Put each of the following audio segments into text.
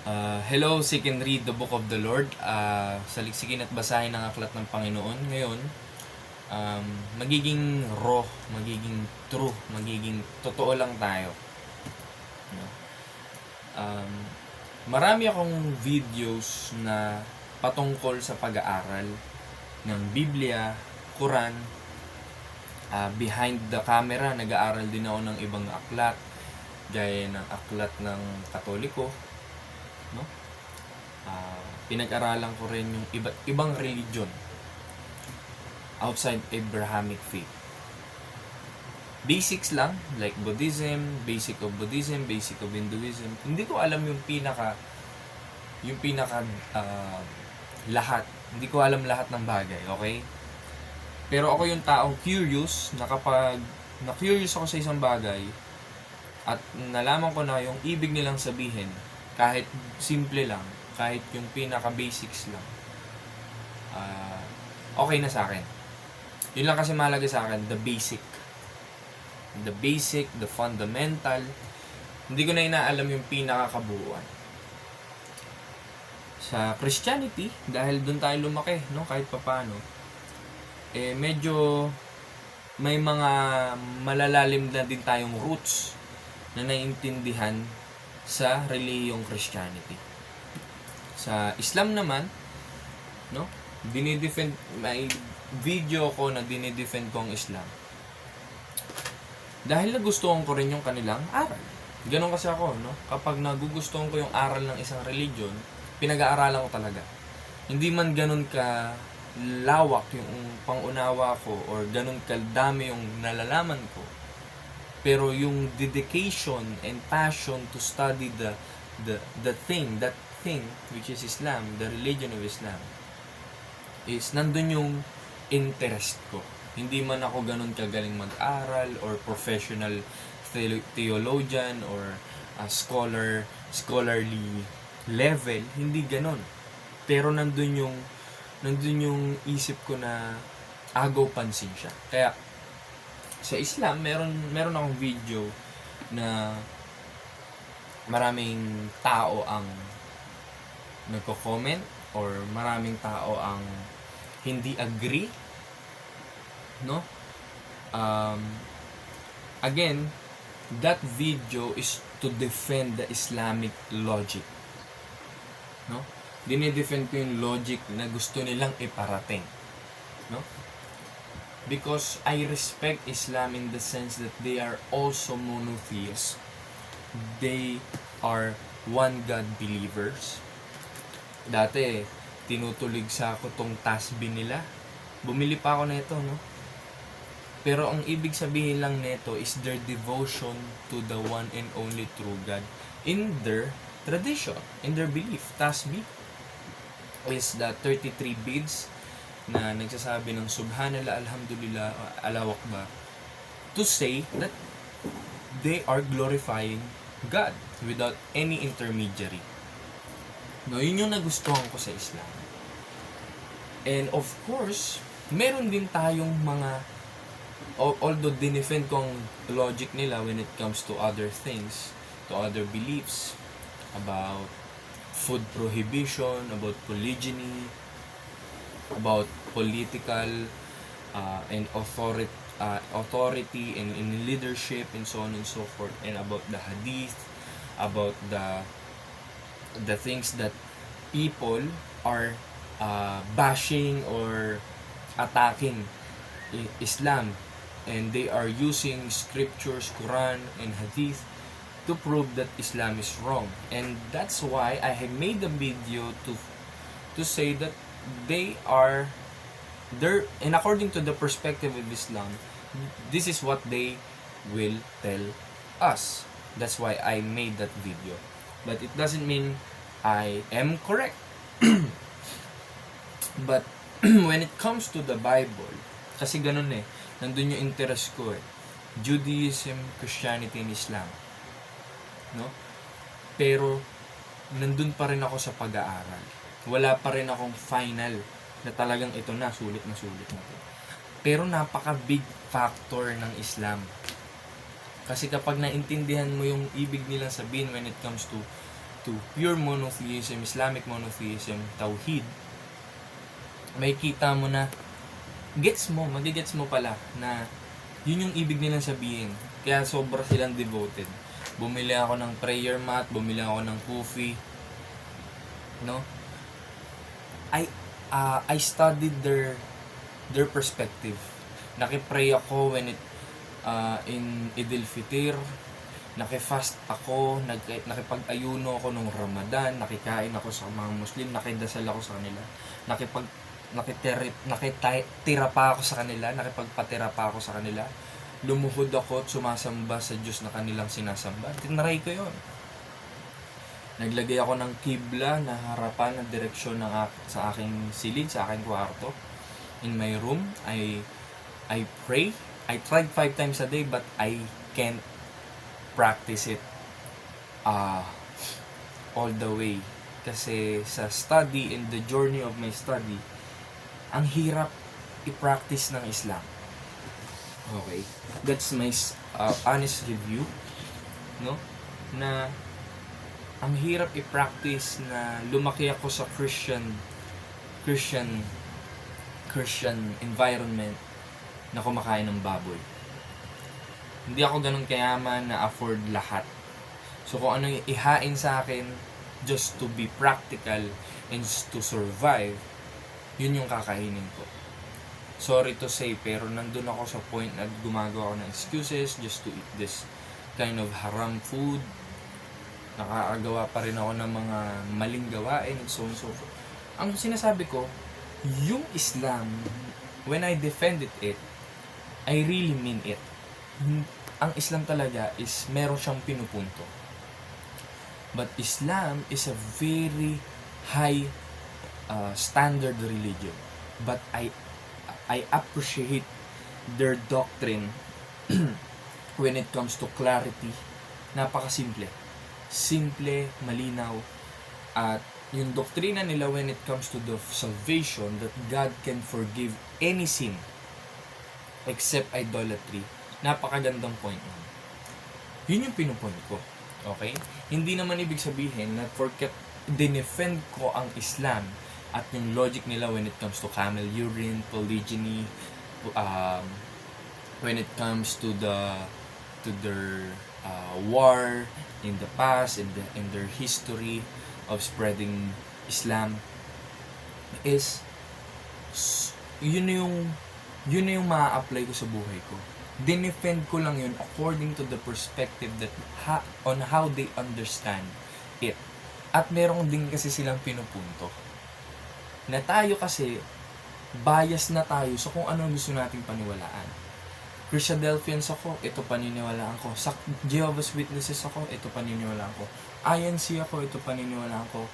Hello, seek and read the book of the Lord. Saliksikin at basahin ang aklat ng Panginoon. Ngayon, magiging raw, magiging true, magiging totoo lang tayo. No? Um, Marami akong videos na patungkol sa pag-aaral ng Biblia, Quran, behind the camera, nag-aaral din ako ng ibang aklat, gaya ng aklat ng Katoliko, no? Pinag-aralan ko rin yung iba't ibang religion outside Abrahamic faith. Basics lang, like Buddhism, basic of Buddhism, basic of Hinduism. Hindi ko alam yung pinaka lahat. Hindi ko alam lahat ng bagay, okay? Pero ako yung taong curious na kapag na-curious ako sa isang bagay at nalaman ko na yung ibig nilang sabihin, kahit simple lang, kahit yung pinaka-basics lang, okay na sa akin. Yun lang kasi mahalaga sa akin, the basic, the fundamental. Hindi ko na inaalam yung pinaka-kabuuan. Sa Christianity, dahil doon tayo lumaki, no, kahit papano, medyo may mga malalalim na din tayong roots na naiintindihan sa reliyong Christianity. Sa Islam naman, no, dinidefend, may video ko na dinidefend ko ang Islam dahil nagustuhan ko rin yung kanilang aral. Ganon kasi ako, no? Kapag nagugustuhan ko yung aral ng isang religion, pinag-aaralan ko talaga. Hindi man ganon ka lawak yung pangunawa ko or ganon kadami yung nalalaman ko, pero yung dedication and passion to study that thing which is Islam, the religion of Islam, is nandun yung interest ko. Hindi man ako ganun kagaling mag-aral or professional theologian or scholarly level, hindi ganun. Pero nandun yung isip ko na agaw pansin siya. Kaya sa Islam, meron akong video na maraming tao ang nagko-comment or maraming tao ang hindi agree, no? Again, that video is to defend the Islamic logic, no? Dinidefend ko yung logic na gusto nilang iparating, no? Because I respect Islam in the sense that they are also monotheists. They are one God believers. Dati, tinutulig sa ako tong tasbih nila. Bumili pa ako nito, no? Pero ang ibig sabihin lang nito is their devotion to the one and only true God in their tradition, in their belief. Tasbih is the 33 beads na nagsasabi ng Subhanallah, Alhamdulillah, Allahu Akbar, to say that they are glorifying God without any intermediary. No, yun yung nagustuhan ko sa Islam. And of course, meron din tayong mga, although dinefend ko ang logic nila when it comes to other things, to other beliefs, about food prohibition, about polygyny, about political and authority and in leadership and so on and so forth, and about the hadith, about the things that people are bashing or attacking Islam, and they are using scriptures, Quran and hadith to prove that Islam is wrong. And that's why I have made a video to say that they are there, and according to the perspective of Islam, this is what they will tell us. That's why I made that video. But it doesn't mean I am correct. But when it comes to the Bible, kasi ganun nandun yung interest ko Judaism, Christianity, and Islam, no? Pero nandun pa rin ako sa pag-aaral. Wala pa rin akong final na talagang ito na, sulit na to. Pero napaka-big factor ng Islam. Kasi kapag naintindihan mo yung ibig nilang sabihin when it comes to to pure monotheism, Islamic monotheism, Tawhid, may kita mo na magigets mo pala na yun yung ibig nilang sabihin. Kaya sobra silang devoted. Bumili ako ng prayer mat, bumili ako ng kufi, no? I studied their perspective. Nakipray ako when in Idil Fitr, nakifast ako, nakipag-ayuno ako nung Ramadan, nakikain ako sa mga Muslim, nakidasal ako sa kanila, nakitira pa ako sa kanila, nakipagpatira pa ako sa kanila, lumuhod ako at sumasamba sa Diyos na kanilang sinasamba. Tinry ko yun. Naglagay ako ng kibla na harapan ng direksyon sa aking silid, sa aking kwarto. In my room, I pray. I tried 5 times a day but I can't practice it all the way. Kasi sa study and the journey of my study, ang hirap i-practice ng Islam. Okay. That's my honest review, no? Na ang hirap i-practice na lumaki ako sa Christian environment na kumakain ng baboy. Hindi ako ganun kayaman na afford lahat. So kung ano yung ihain sa akin just to be practical and to survive, yun yung kakainin ko. Sorry to say, pero nandun ako sa point na gumagawa ako ng excuses just to eat this kind of haram food. Nakakagawa pa rin ako ng mga maling gawain and so on so forth. Ang sinasabi ko, yung Islam, when I defended it, I really mean it. Ang Islam talaga is meron siyang pinupunto. But Islam is a very high standard religion. But I appreciate their doctrine when it comes to clarity. Napakasimple. Simple, malinaw. At yung doktrina nila when it comes to the salvation, that God can forgive any sin except idolatry. Napakagandang point nun. Yun yung pinupoint ko. Okay? Hindi naman ibig sabihin na dinefend ko ang Islam at yung logic nila when it comes to camel urine, polygyny, when it comes to their war in the past, in their history of spreading Islam, is yun na yung maa-apply ko sa buhay ko. Dinefend ko lang yun according to the perspective that on how they understand it. At meron din kasi silang pinupunto na tayo kasi bias na tayo sa kung ano gusto nating paniwalaan. Christadelphians ako, ito paniniwalaan ko. Sa Jehovah's Witnesses ako, ito paniniwalaan ko. INC ako, ito paniniwalaan ko.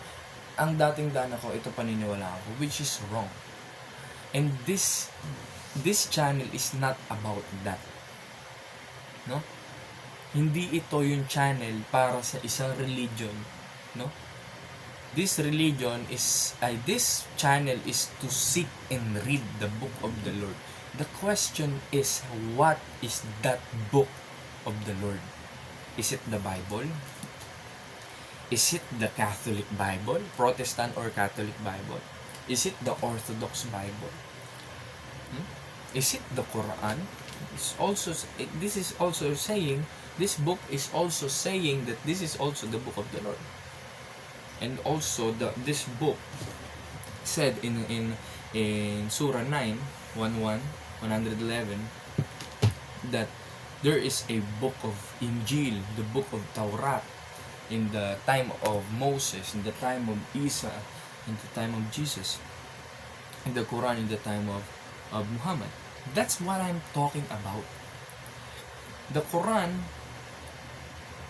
Ang dating dana ko, ito paniniwalaan ko, which is wrong. And this channel is not about that. No? Hindi ito yung channel para sa isang religion, no? This channel is to seek and read the book of the Lord. The question is, what is that book of the Lord? Is it the Bible? Is it the Catholic Bible, Protestant or Catholic Bible? Is it the Orthodox Bible? Is it the Quran? This book is also saying that this is also the book of the Lord. And also this book said in Surah 9, 111, that there is a book of Injil, the book of Taurat, in the time of Moses, in the time of Isa, in the time of Jesus, in the Quran, in the time of Muhammad. That's what I'm talking about. The Quran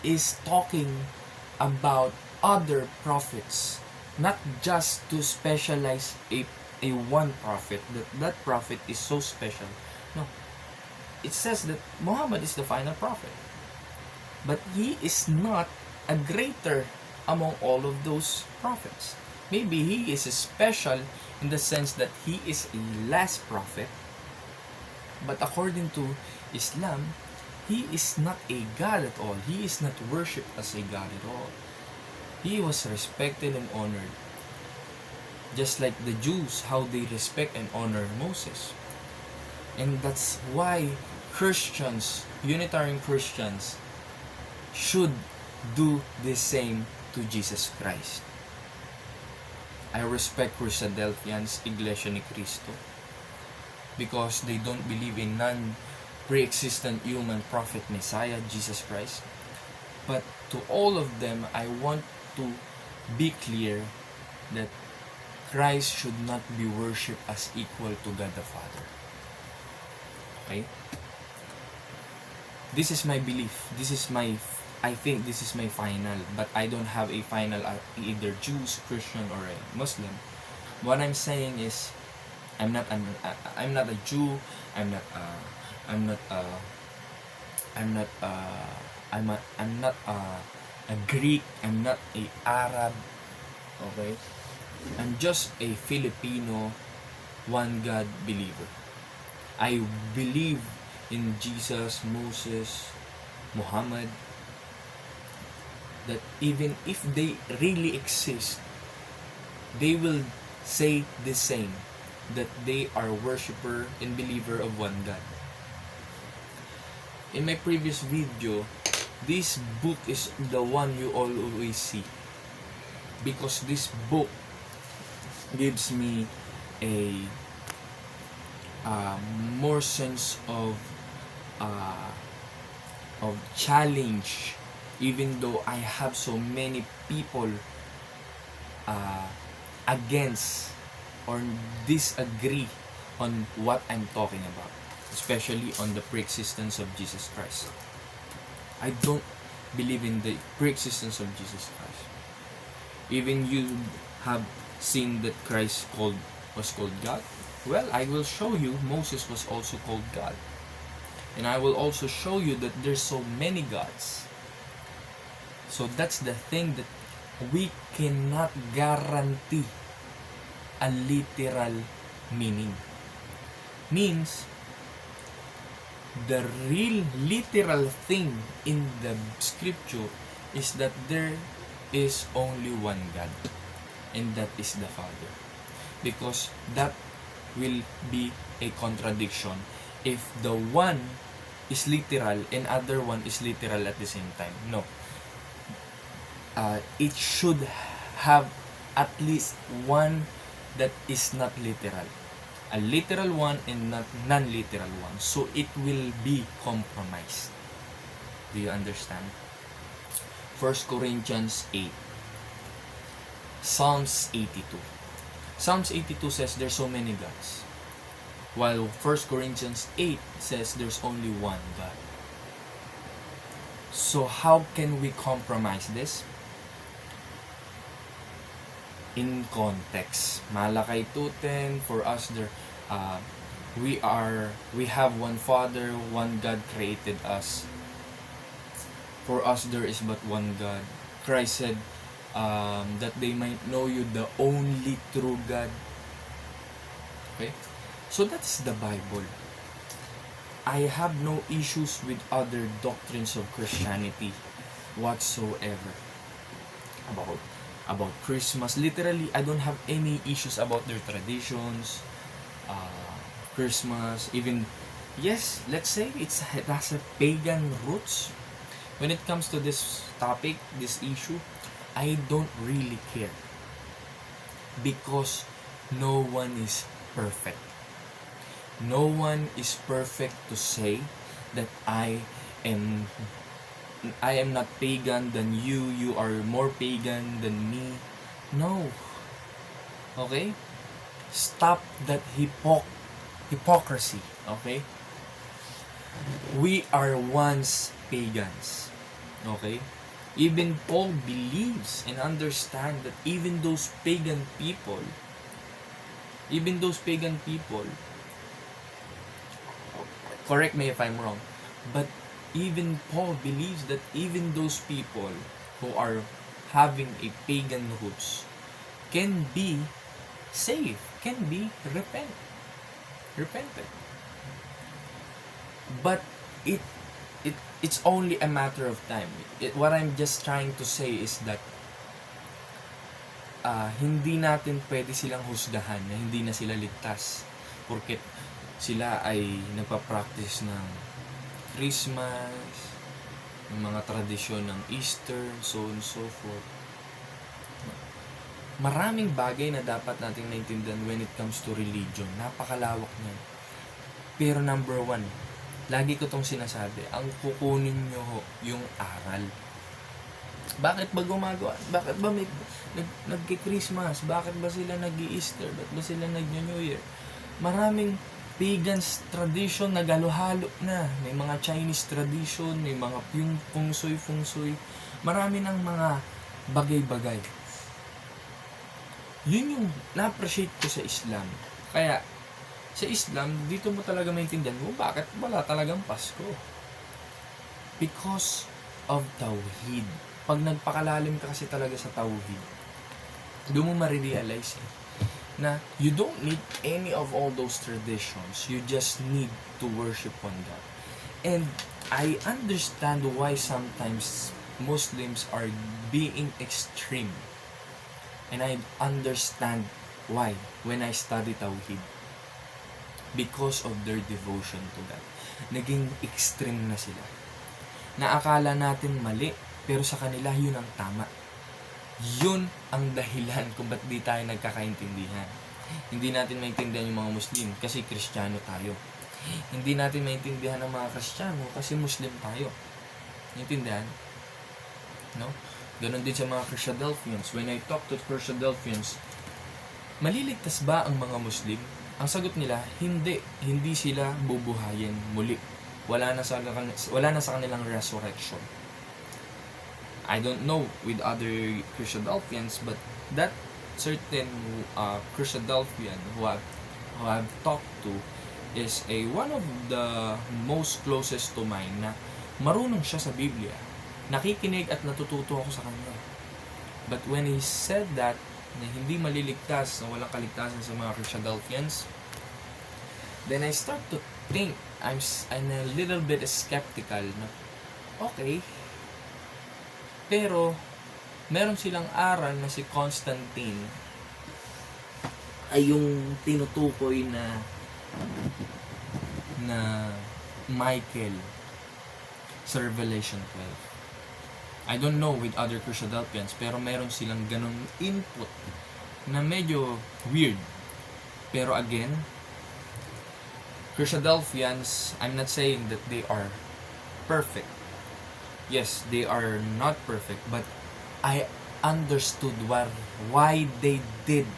is talking about other prophets, not just to specialize a one prophet, that prophet is so special. No. It says that Muhammad is the final prophet. But he is not a greater among all of those prophets. Maybe he is special in the sense that he is a last prophet. But according to Islam, he is not a God at all. He is not worshipped as a God at all. He was respected and honored. Just like the Jews, how they respect and honor Moses. And that's why Christians, Unitarian Christians, should do the same to Jesus Christ. I respect Christadelphians, Iglesia ni Cristo, because they don't believe in non-pre-existent human prophet Messiah, Jesus Christ. But to all of them, I want to be clear that Christ should not be worshipped as equal to God the Father. Okay? This is my belief. I think this is my final, but I don't have a final either Jews, Christian, or a Muslim. What I'm saying is, I'm not a Jew. I'm not a Greek. I'm not a Arab. Okay, I'm just a Filipino, one God believer. I believe in Jesus, Moses, Muhammad, that even if they really exist, they will say the same, that they are worshiper and believer of one God. In my previous video, this book is the one you always see, because this book gives me a more sense of challenge, even though I have so many people against or disagree on what I'm talking about, especially on the pre-existence of Jesus Christ. I don't believe in the pre-existence of Jesus Christ. Even you have seen that Christ was called God. Well, I will show you Moses was also called God. And I will also show you that there's so many gods. So that's the thing, that we cannot guarantee a literal meaning. Means, the real literal thing in the scripture is that there is only one God, and that is the Father. Because that will be a contradiction if the one is literal and other one is literal at the same time. No. It should have at least one that is not literal. A literal one and not non-literal one. So it will be compromised. Do you understand? 1 Corinthians 8. Psalms 82. Psalms 82 says there's so many gods, while 1 Corinthians 8 says there's only one God. So how can we compromise this? In context. Malakay 2:10, for us there we have one Father, one God created us. For us there is but one God. Christ said that they might know you, the only true God. Okay? So that's the Bible. I have no issues with other doctrines of Christianity whatsoever. About Christmas. Literally, I don't have any issues about their traditions, Christmas, even, yes, let's say it has a pagan roots. When it comes to this topic, this issue, I don't really care, because no one is perfect. No one is perfect to say that I am not pagan than you, you are more pagan than me. No. Okay? Stop that hypocrisy. Okay? We are once pagans. Okay? Even Paul believes and understands that even those pagan people, correct me if I'm wrong, but even Paul believes that even those people who are having a pagan roots can be saved, can be repented. But it's only a matter of time. What I'm just trying to say is that hindi natin pwede silang husgahan na hindi na sila ligtas porket sila ay nagpa-practice ng Christmas, ng mga tradisyon ng Easter, so on and so forth. Maraming bagay na dapat nating naintindihan when it comes to religion. Napakalawak niyan. Pero number one, lagi ko tong sinasabi, ang kukunin nyo yung aral. Bakit ba gumagawa? Bakit ba nagki-Christmas? Bakit ba sila nag-i-Easter? Bakit ba sila nag-New Year? Maraming pagans tradition nagalo-halo na. May mga Chinese tradition, may mga feng shui. Marami ng mga bagay-bagay. Yun yung na-appreciate ko sa Islam. Kaya, sa Islam, dito mo talaga maintindihan mo bakit wala talagang Pasko. Because of Tawhid. Pag nagpakalalim ka kasi talaga sa Tawhid, doon mo marirealize na you don't need any of all those traditions. You just need to worship on God. And I understand why sometimes Muslims are being extreme. And I understand why when I study Tawhid. Because of their devotion to God. Naging extreme na sila. Naakala natin mali, pero sa kanila yun ang tama. Yun ang dahilan kung ba't di tayo nagkakaintindihan. Hindi natin maintindihan yung mga Muslim kasi Kristiyano tayo. Hindi natin maintindihan ang mga Kristiyano kasi Muslim tayo. Naintindihan? No? Ganon din sa mga Christadelphians. When I talk to Christadelphians, maliligtas ba ang mga Muslim? Ang sagot nila, hindi. Hindi sila bubuhayin muli. Wala na sa kanilang resurrection. I don't know with other Christadelphians, but that certain Christadelphian who I've talked to is one of the most closest to mine na marunong siya sa Biblia. Nakikinig at natututo ako sa kanya. But when he said that, na hindi maliligtas, na walang kaligtasan sa mga Christadelphians, then I start to think, I'm a little bit skeptical na, okay, pero meron silang aral na si Constantine ay yung tinutukoy na Michael sa Revelation 12. I don't know with other Christadelphians, pero meron silang ganong input na medyo weird. Pero again, Christadelphians, I'm not saying that they are perfect. Yes, they are not perfect, but I understood why they did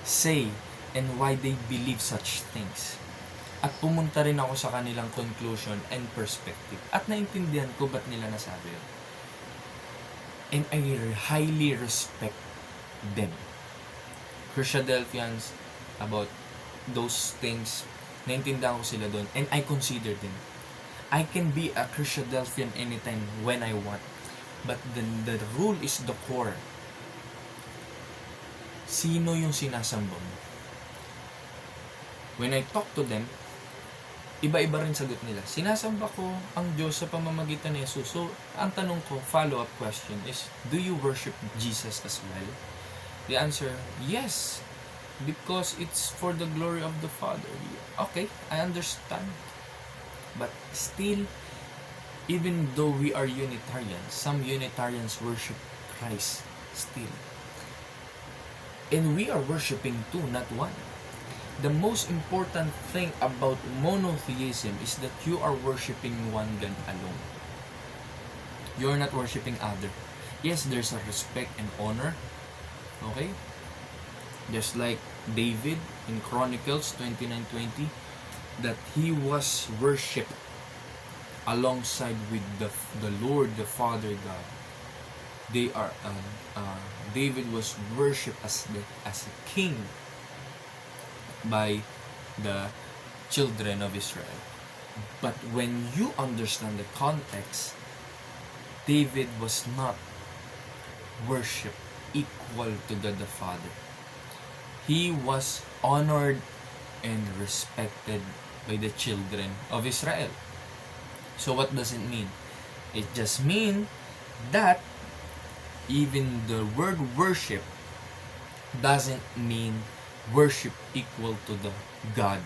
say and why they believe such things. At pumunta rin ako sa kanilang conclusion and perspective. At naintindihan ko ba't nila nasabi yun. And I highly respect them. Christadelphians, about those things, naintindihan ko sila doon, and I consider them. I can be a Christadelphian anytime when I want. But the rule is the core. Sino yung sinasamba mo? When I talk to them, iba-iba rin sagot nila. Sinasamba ko ang Diyos sa pamamagitan ni Jesus. So, ang tanong ko, follow-up question is, do you worship Jesus as well? The answer, yes. Because it's for the glory of the Father. Okay, I understand. But still, even though we are Unitarians, some Unitarians worship Christ still. And we are worshiping two, not one. The most important thing about monotheism is that you are worshiping one God alone. You are not worshiping other. Yes, there's a respect and honor. Okay? Just like David in Chronicles 29:20, that he was worshipped alongside with the Lord, the Father God. David was worshipped as a king by the children of Israel. But when you understand the context, David was not worshipped equal to God the Father. He was honored and respected by the children of Israel. So what does it mean? It just means that even the word worship doesn't mean worship equal to the God,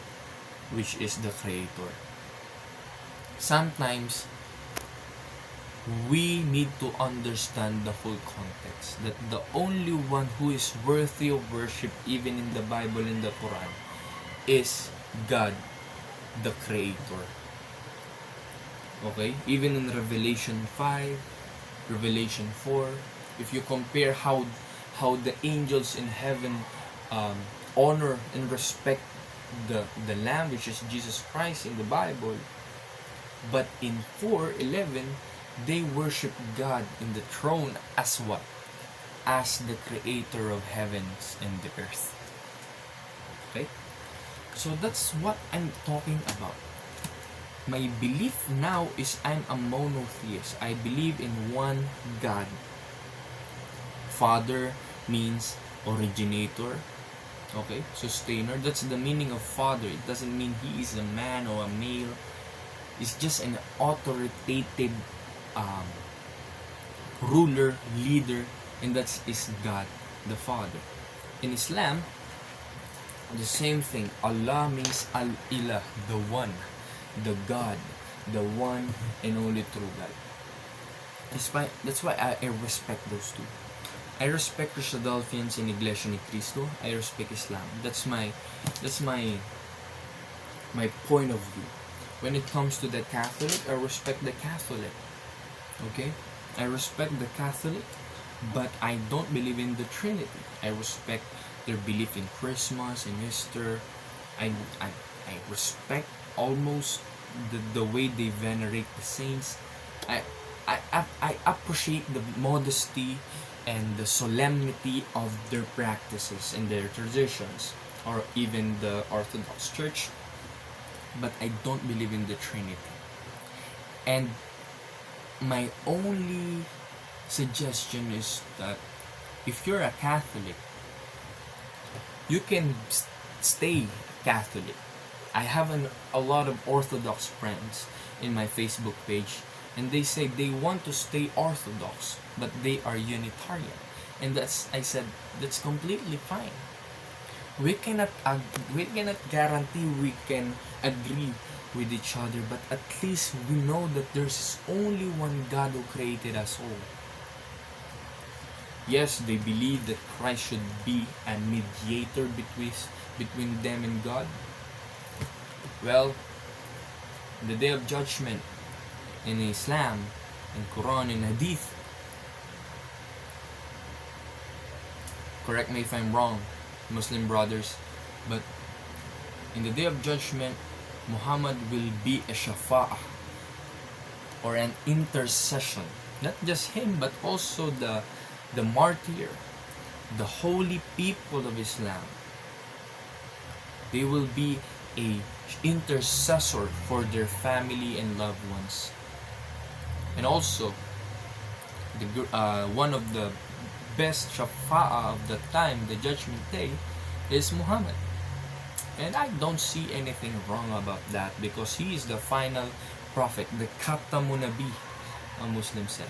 which is the Creator. Sometimes, we need to understand the whole context, that the only one who is worthy of worship, even in the Bible and the Quran, is God, the Creator. Okay? Even in Revelation 5, Revelation 4, if you compare how the angels in heaven honor and respect the Lamb, which is Jesus Christ in the Bible, but in 4:11, they worship God in the throne as what? As the creator of heavens and the earth. Okay? So that's what I'm talking about. My belief now is I'm a monotheist. I believe in one God. Father means originator. Okay? Sustainer. That's the meaning of father. It doesn't mean he is a man or a male. It's just an authoritative ruler, leader, and that is God, the Father. In Islam, the same thing. Allah means Al-Ilah, the one, the God, the one and only true God. That's why I respect those two. I respect Christadelphians in Iglesia ni Cristo. I respect Islam. That's my point of view. When it comes to the Catholic, I respect the Catholic. Okay? I respect the Catholic, but I don't believe in the Trinity. I respect their belief in Christmas and Easter. I respect almost the way they venerate the saints. I appreciate the modesty and the solemnity of their practices and their traditions, or even the Orthodox Church. But I don't believe in the Trinity. And my only suggestion is that if you're a Catholic, you can stay Catholic. I have a lot of Orthodox friends in my Facebook page, and they say they want to stay Orthodox, but they are Unitarian. And I said, that's completely fine. We cannot guarantee we can agree with each other, but at least we know that there's only one God who created us all. Yes, they believe that Christ should be a mediator between them and God. Well, the Day of Judgment in Islam, in Quran, and Hadith, correct me if I'm wrong, Muslim brothers, but in the Day of Judgment, Muhammad will be a shafa'ah, or an intercession. Not just him, but also the martyr, the holy people of Islam. They will be a intercessor for their family and loved ones. And also, one of the best shafa'ah of the time, the Judgment Day, is Muhammad. And I don't see anything wrong about that, because he is the final prophet, the Khatamun Nabi, a Muslim say.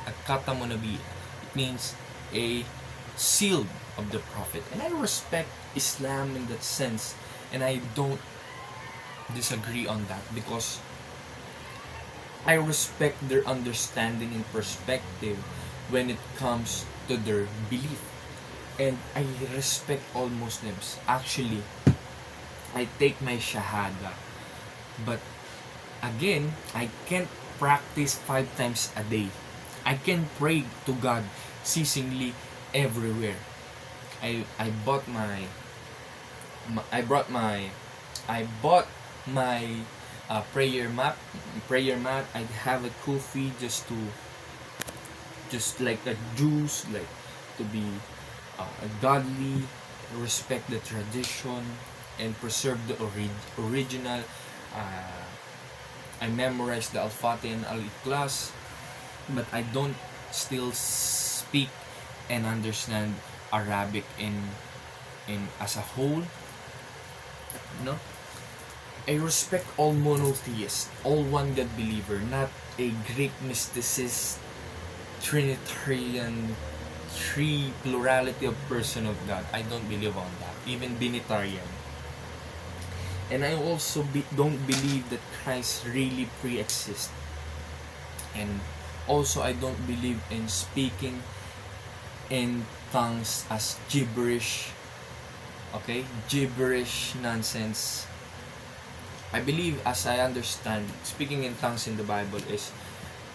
A Khatamun Nabi, it means a seal of the prophet. And I respect Islam in that sense, and I don't disagree on that, because I respect their understanding and perspective when it comes to their belief. And I respect all Muslims. Actually, I take my shahada, but again, I can't practice 5 times a day. I can pray to God ceasingly everywhere. I bought my prayer mat. I have a kufi just like a juice, like to be godly, respect the tradition, and preserve the original. I memorized the Al-Fatih and Al-Ikhlas, but I don't still speak and understand Arabic in as a whole. No, I respect all monotheists, all one God believer, not a Greek mysticist, Trinitarian three plurality of person of God. I don't believe on that. Even Binitarian. And I also don't believe that Christ really pre-exists. And also I don't believe in speaking in tongues as gibberish. Okay? Gibberish nonsense. I believe, as I understand, speaking in tongues in the Bible is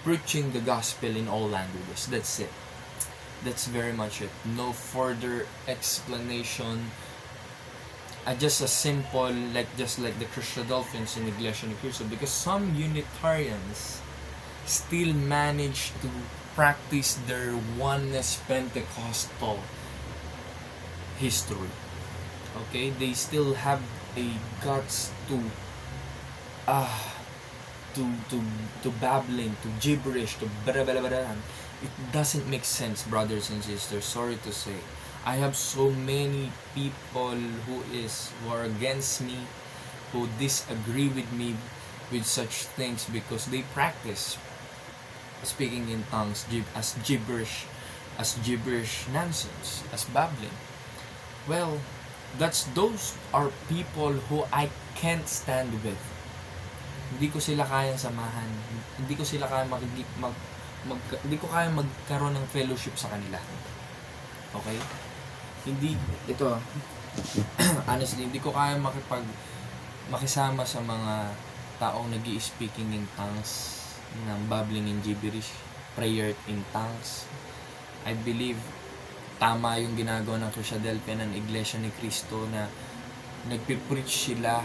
preaching the gospel in all languages. That's it. That's very much it. No further explanation. Just a simple, just like the Christadelphians in Iglesia Ni Cristo, because some Unitarians still manage to practice their oneness Pentecostal history. Okay, they still have a guts to babbling, to gibberish, to blah. It doesn't make sense, brothers and sisters. Sorry to say, I have so many people who are against me, who disagree with me with such things because they practice speaking in tongues as gibberish nonsense, as babbling. Well, those are people who I can't stand with. Hindi ko sila kayang samahan. Hindi ko sila kayang hindi ko kayang magkaroon ng fellowship sa kanila. Okay? Hindi ito honestly, hindi ko kayang makisama sa mga taong nag-i-speaking in tongues, ng babbling in gibberish, prayer in tongues. I believe tama yung ginagawa ng Christadelphia ng Iglesia ni Cristo na nagpipreach sila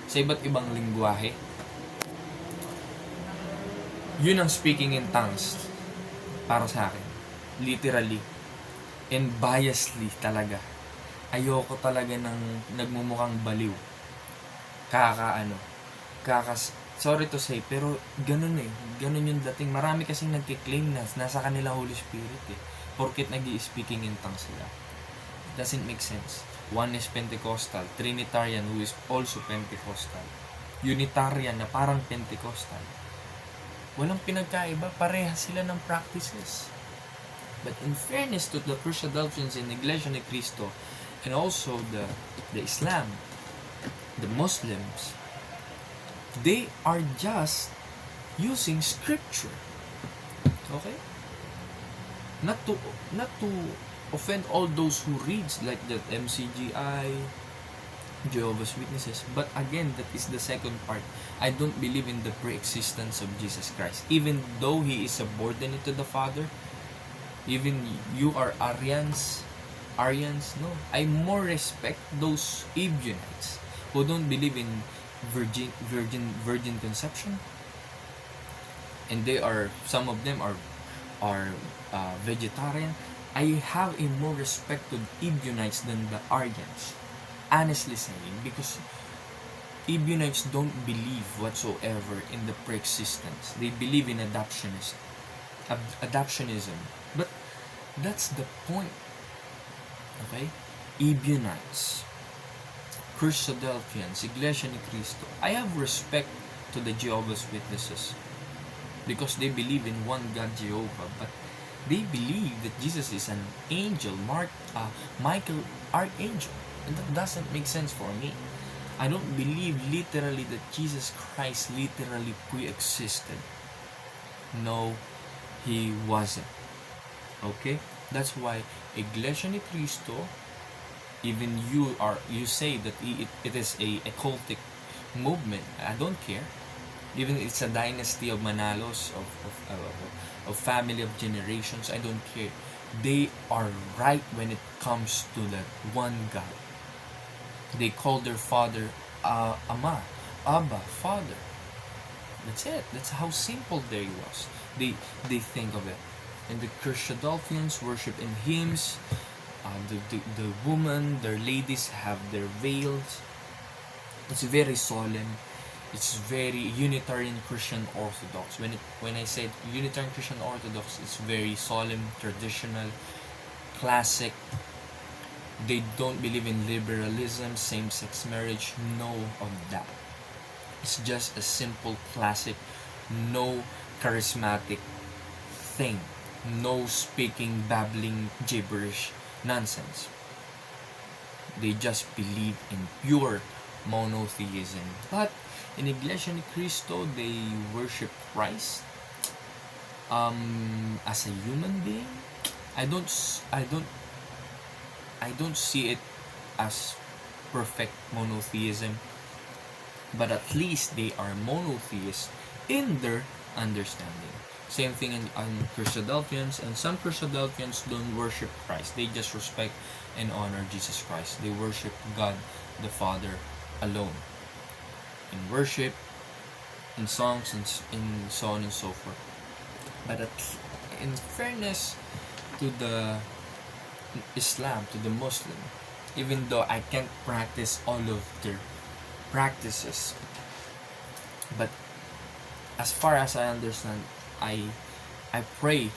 sa iba't ibang lingwahe. Yun ang speaking in tongues para sa akin. Literally and biasly talaga. Ayoko talaga ng nagmumukhang baliw. Sorry to say, pero ganun ganun yung dating. Marami kasing nagkiklaim na nasa kanila Holy Spirit porket nag-i-speaking in tongues sila. It doesn't make sense. One is Pentecostal, Trinitarian who is also Pentecostal, Unitarian na parang Pentecostal. Walang pinagkaiba, parehas sila ng practices. But in fairness to the Christadelphians in Iglesia ni Cristo and also the Islam, the Muslims, they are just using scripture. Okay? Not to offend all those who reads like the MCGI, Jehovah's Witnesses, but again, that is the second part. I don't believe in the pre-existence of Jesus Christ, even though He is subordinate to the Father. Even you are Arians, no. I more respect those Ebionites who don't believe in virgin conception, and some of them are vegetarian. I have a more respect to Ebionites than the Arians, honestly saying, because Ebionites don't believe whatsoever in the pre-existence. They believe in adoptionism. But that's the point. Okay? Ebionites, Christadelphians, Iglesia ni Cristo. I have respect to the Jehovah's Witnesses because they believe in one God, Jehovah, but they believe that Jesus is an angel, Michael, archangel, and that doesn't make sense for me. I don't believe literally that Jesus Christ literally pre-existed. No, He wasn't. Okay? That's why Iglesia ni Cristo, even you say that it is a cultic movement. I don't care. Even it's a dynasty of Manalos, of family of generations, I don't care. They are right when it comes to the one God. They call their father Ama, Abba, Father. That's it. That's how simple they was. They think of it. And the Christadelphians worship in hymns. The women, their ladies have their veils. It's very solemn. It's very Unitarian Christian Orthodox. When I say Unitarian Christian Orthodox, it's very solemn, traditional, classic. They don't believe in liberalism, same-sex marriage, no of that. It's just a simple, classic, no charismatic thing. no speaking, babbling, gibberish nonsense. They just believe in pure monotheism. But in Iglesia ni Cristo, they worship Christ as a human being. I don't see it as perfect monotheism, but at least they are monotheists in their understanding. Same thing on Christadelphians, and some Christadelphians don't worship Christ. They just respect and honor Jesus Christ. They worship God the Father alone. In worship, in songs, and in so on and so forth. But in fairness to the Islam, to the Muslim, even though I can't practice all of their practices, but as far as I understand, I pray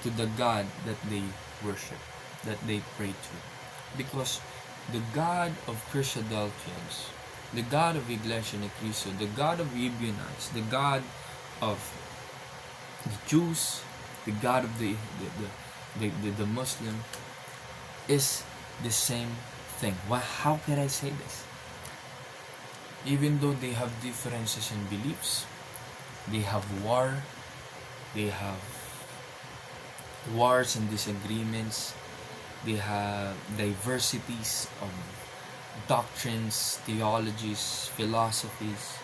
to the God that they worship, that they pray to. Because the God of Christadelphians, the God of Iglesia ni Cristo, the God of Ebionites, the God of the Jews, the God of the Muslim is the same thing. How can I say this? Even though they have differences in beliefs, they have wars and disagreements, they have diversities of doctrines, theologies, philosophies.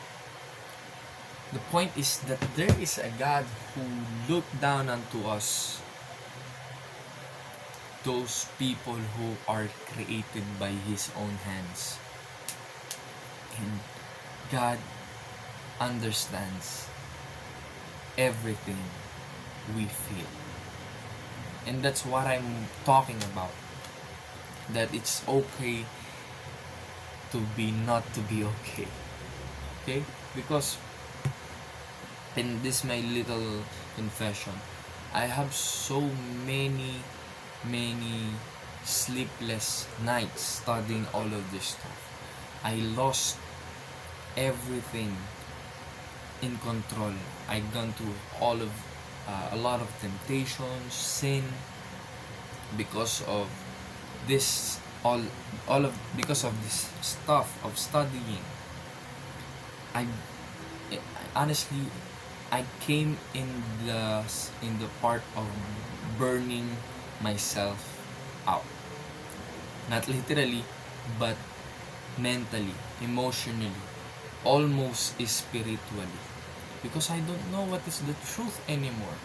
The point is that there is a God who looked down onto us, those people who are created by His own hands. And God understands everything we feel. And that's what I'm talking about. That it's okay to be not to be okay. Okay? Because in this my little confession, I have so many sleepless nights studying all of this stuff. I lost everything in control. I gone through a lot of temptations, sin, because of this because of this stuff of studying. Honestly, I came in the part of burning myself out. Not literally, but mentally, emotionally, almost spiritually. Because I don't know what is the truth anymore.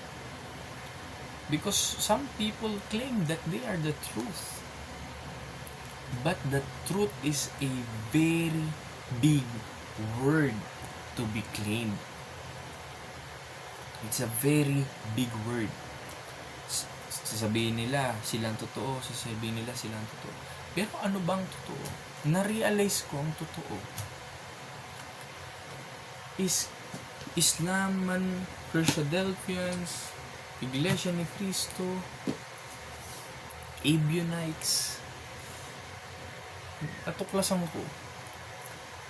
Because some people claim that they are the truth. But the truth is a very big word to be claimed. It's a very big word. Sasabihin nila silang totoo, sasabihin nila silang totoo. Pero ano bang totoo? Na-realize ko ang totoo is Islam man, Christadelphians, Iglesia ni Cristo, Ebionites, katuklasan ko,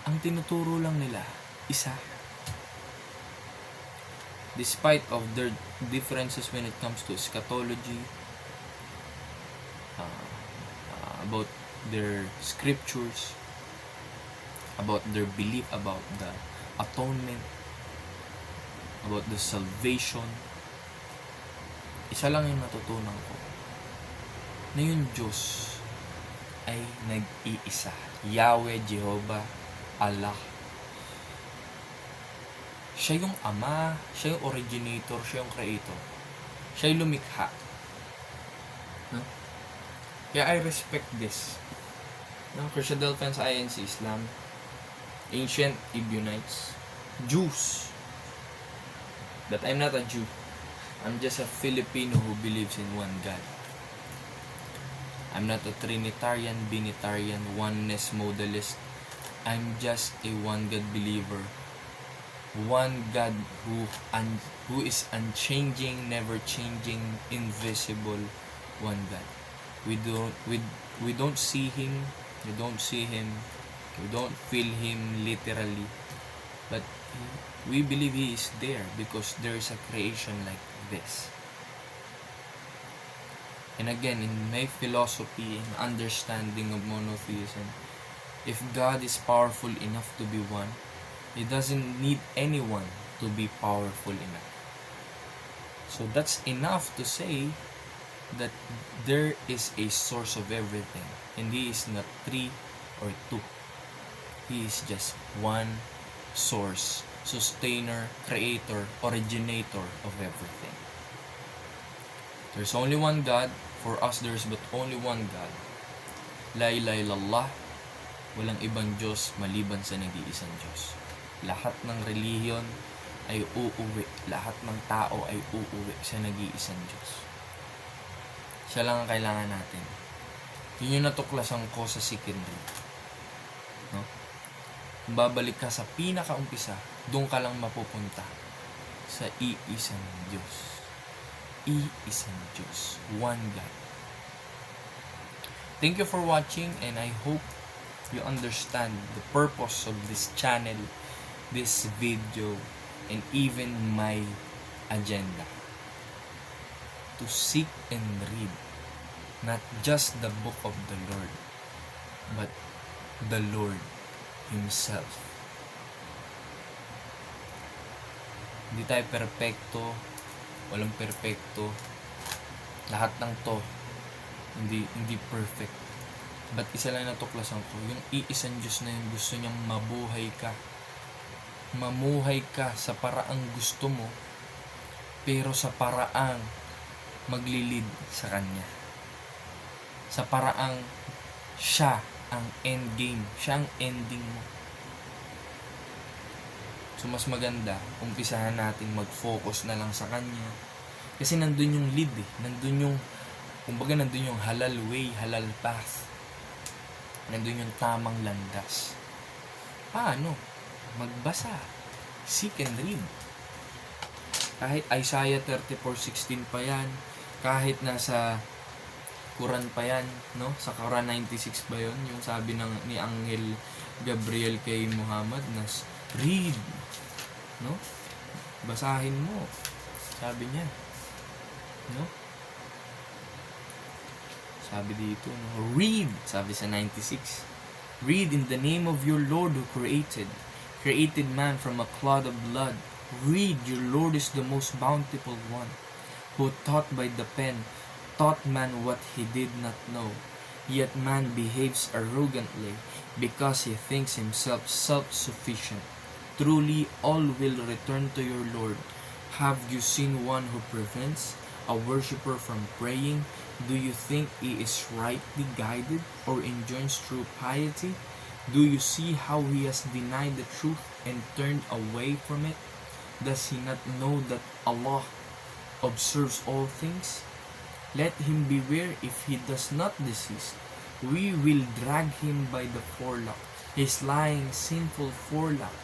ang tinuturo lang nila isa. Despite of their differences when it comes to eschatology, about their scriptures, about their belief about the atonement, about the salvation, isa lang yung natutunan ko, na yung Diyos ay nag-iisa. Yahweh, Jehovah, Allah. Siya yung Ama, siya yung originator, siya yung creator. Siya yung lumikha. No? Kaya I respect this. No? Christadelphians, INC, Islam, Ancient Ebionites, Jews. But I'm not a Jew. I'm just a Filipino who believes in one God. I'm not a Trinitarian, Binitarian, oneness, modalist. I'm just a one God believer. One God who is unchanging, never changing, invisible, one God. We don't see him, we don't feel him literally, but we believe he is there because there is a creation like this. And again, in my philosophy and understanding of monotheism, if God is powerful enough to be one, He doesn't need anyone to be powerful enough. So that's enough to say that there is a source of everything, and He is not three or two. He is just one source, sustainer, creator, originator of everything. There's only one God. For us, there's but only one God. La ilaha illallah. Walang ibang Diyos maliban sa nag-iisang Diyos. Lahat ng relihiyon ay uuwi. Lahat ng tao ay uuwi sa nag-iisang Diyos. Siya lang ang kailangan natin. Yun yung natuklasan ko sa Sikindri. No? Kung babalik ka sa pinakaumpisa, doon ka lang mapupunta sa iisang Diyos. Iisang Diyos. One God. Thank you for watching, and I hope you understand the purpose of this channel, this video, and even my agenda. To seek and read not just the book of the Lord, but the Lord Himself. Hindi tayo perfecto, walang perfecto. Lahat ng to hindi perfect. But isa lang natuklasan ko, yung iisang Diyos na yun, gusto niyang mabuhay ka. Mamuhay ka sa paraang gusto mo, pero sa paraang maglilid sa Kanya. Sa paraang siya ang end game, siya ang ending mo. So mas maganda, umpisahan natin mag-focus na lang sa Kanya. Kasi nandun yung lead nandun yung, kumbaga nandun yung halal way, halal path. Nandun yung tamang landas. Paano? Magbasa. Seek and read. Kahit Isaiah 34:16 pa yan, kahit nasa Quran pa yan, no? Sa Quran 96 ba yun? Yung sabi ni Angel Gabriel kay Muhammad na read, no? Basahin mo. Sabi niya, no? Sabi dito, no? Read, sabi sa 96. Read in the name of your Lord who created man from a clot of blood. Read, your Lord is the most bountiful one, who taught by the pen, taught man what he did not know. Yet man behaves arrogantly because he thinks himself self-sufficient. Truly, all will return to your Lord. Have you seen one who prevents a worshipper from praying? Do you think he is rightly guided or enjoins true piety? Do you see how he has denied the truth and turned away from it? Does he not know that Allah observes all things? Let him beware if he does not desist. We will drag him by the forelock, his lying, sinful forelock.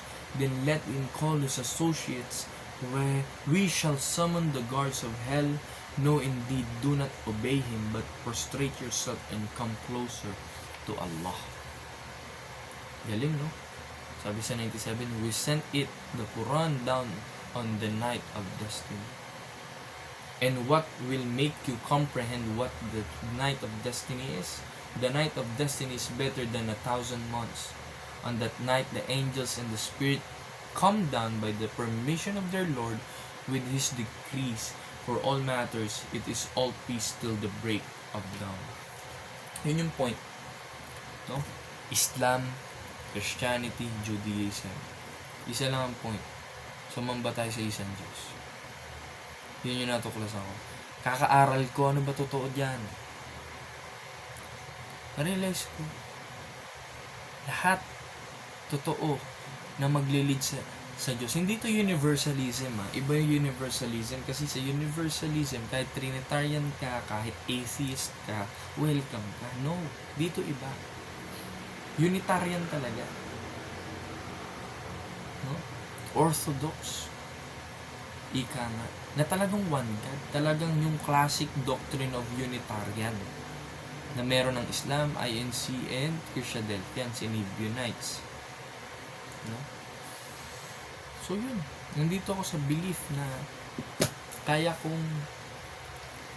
Then let him call his associates, where we shall summon the guards of hell. No, indeed, do not obey him, but prostrate yourself and come closer to Allah. Galing, no? Sabi sa 97, we sent it, the Quran, down on the night of destiny. And what will make you comprehend what the night of destiny is? The night of destiny is better than 1,000 months. On that night, the angels and the Spirit come down by the permission of their Lord with His decrees. For all matters, it is all peace till the break of dawn. Yun yung point, no? Islam, Christianity, Judaism. Isa lang ang point. Sumamba tayo sa isang Diyos. Yun yung natuklasan ko. Kakaaral ko, ano ba totoo dyan? Na-realize ko, lahat totoo na maglilid sa Diyos. Hindi to universalism, ha? Iba yung universalism kasi sa universalism, kahit Trinitarian ka, kahit atheist ka, welcome ka. No, dito iba. Unitarian talaga. No? Orthodox. Ika nga. Na talagang one God. Talagang yung classic doctrine of Unitarian na meron ng Islam, INC, and Christadelphians and Ebionites. No? So yun, nandito ako sa belief na kaya kong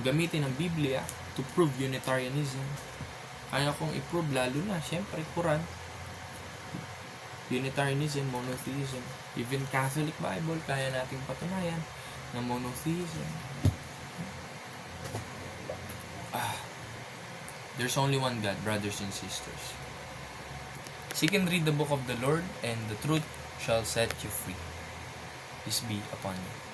gamitin ang Biblia to to prove Unitarianism. Kaya kong i-prove lalo na, syempre, Quran. Unitarianism, monotheism. Even Catholic Bible, kaya nating patunayan na monotheism. There's only one God, brothers and sisters. Seek and read the book of the Lord, and the truth shall set you free. Peace be upon you.